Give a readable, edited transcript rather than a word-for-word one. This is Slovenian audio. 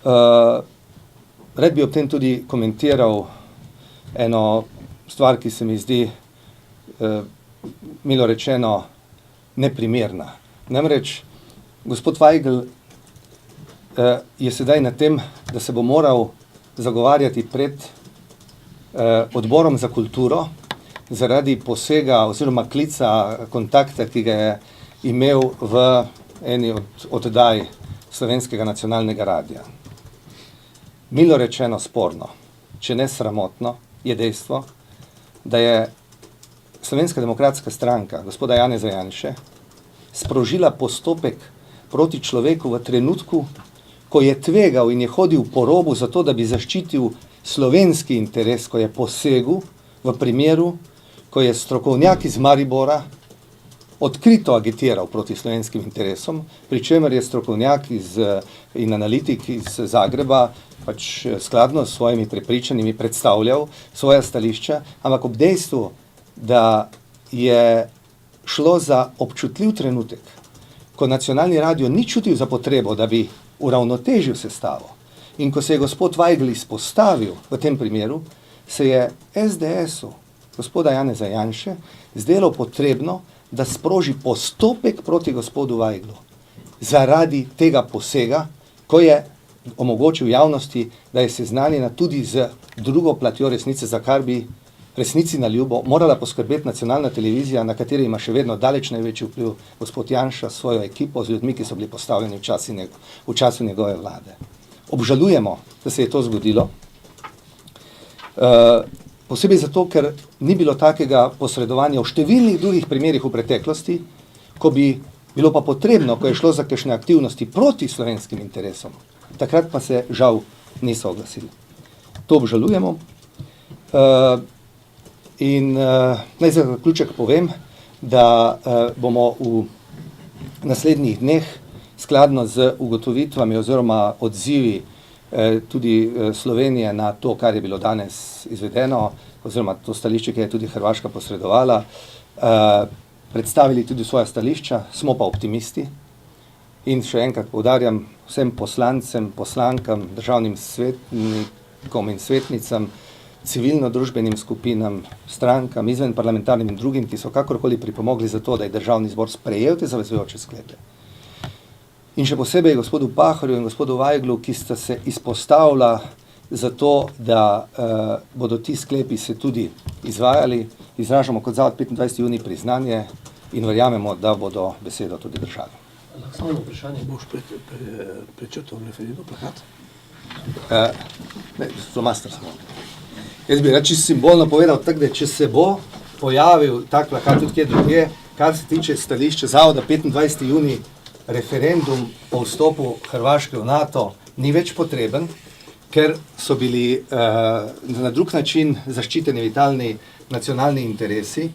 Rad bi ob tem tudi komentiral eno stvar, ki se mi zdi, milo rečeno, neprimerna. Namreč, gospod Vajgl je sedaj na tem, da se bo moral zagovarjati pred odborom za kulturo zaradi posega oziroma klica, kontakta, ki ga je imel v eni od oddaj Slovenskega nacionalnega radia. Milo rečeno sporno, če ne sramotno, je dejstvo, da je Slovenska demokratska stranka gospoda Janeza Janše sprožila postopek proti človeku v trenutku, ko je tvegal in je hodil po robu zato, da bi zaščitil slovenski interes, ko je posegel v primeru, ko je strokovnjak iz Maribora odkrito agitiral proti slovenskim interesom, pri čemer je strokovnjak in analitik iz Zagreba pač skladno s svojimi prepričanjami predstavljal svoja stališča, ampak ob dejstvu, da je šlo za občutljiv trenutek, ko nacionalni radio ni čutil za potrebo, da bi uravnotežil sestavo, in ko se je gospod Vajgl izpostavil v tem primeru, se je SDS-u gospoda Janeza Janše zdelo potrebno, da sproži postopek proti gospodu Vajglu zaradi tega posega, ko je omogočil javnosti, da je seznanjena tudi z drugo platjo resnice, za kar bi resnici na ljubo morala poskrbeti nacionalna televizija, na kateri ima še vedno daleč največji vpliv gospod Janša s svojo ekipo, z ljudmi, ki so bili postavljeni v času njegove vlade. Obžalujemo, da se je to zgodilo. Posebej zato, ker ni bilo takega posredovanja v številnih drugih primerih v preteklosti, ko bi bilo pa potrebno, ko je šlo za kakšne aktivnosti proti slovenskim interesom. Takrat pa se žal niso oglasili. To obžalujemo. In naj za zaključek povem, da bomo v naslednjih dneh skladno z ugotovitvami oziroma odzivi tudi Slovenije na to, kar je bilo danes izvedeno, oziroma to stališče, ki je tudi Hrvaška posredovala, predstavili tudi svoja stališča, smo pa optimisti. In še enkrat poudarjam vsem poslancem, poslankam, državnim svetnikom in svetnicam, civilno-družbenim skupinam, strankam, izven parlamentarnim in drugim, ki so kakorkoli pripomogli za to, da je državni zbor sprejel te zavezujoče sklepe. In še posebej gospodu Pahorju in gospodu Vajglu, ki sta se izpostavila za to, da bodo ti sklepi se tudi izvajali, izražamo kot Zavod 25. junij priznanje in verjamemo, da bodo besedo tudi držali. Samo vprašanje, boš prečrtal referendum plakat? Ne, flomaster smo. Jaz bi reči simbolno povedal tako, da če se bo pojavil tak plakat tudi kje drugje, kar se tiče stališča Zavoda 25. junij, referendum o vstopu Hrvaške v NATO ni več potreben, ker so bili na drug način zaščiteni vitalni nacionalni interesi.